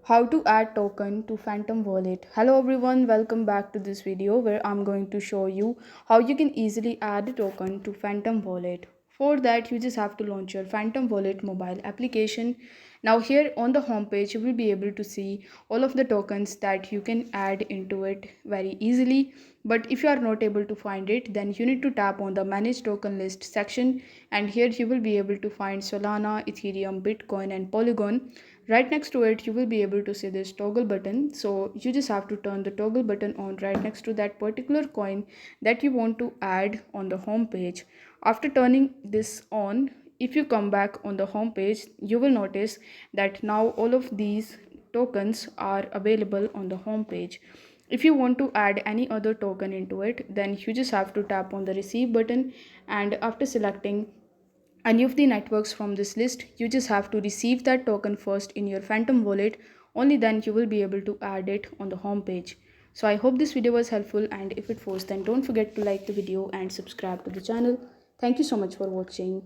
How to add token to Phantom Wallet. Hello everyone, welcome back to this video where I'm going to show you how you can easily add a token to Phantom Wallet. For that, you just have to launch your Phantom Wallet mobile application. Now here on the home page, you will be able to see all of the tokens that you can add into it very easily. But if you are not able to find it, then you need to tap on the manage token list section, and here you will be able to find Solana, Ethereum, Bitcoin and Polygon. Right next to it, you will be able to see this toggle button. So you just have to turn the toggle button on right next to that particular coin that you want to add on the home page. After turning this on, if you come back on the home page, you will notice that now all of these tokens are available on the home page. If you want to add any other token into it, then you just have to tap on the receive button, and after selecting any of the networks from this list, you just have to receive that token first in your Phantom wallet. Only then you will be able to add it on the home page. So I hope this video was helpful, and if it was, then don't forget to like the video and subscribe to the channel. Thank you so much for watching.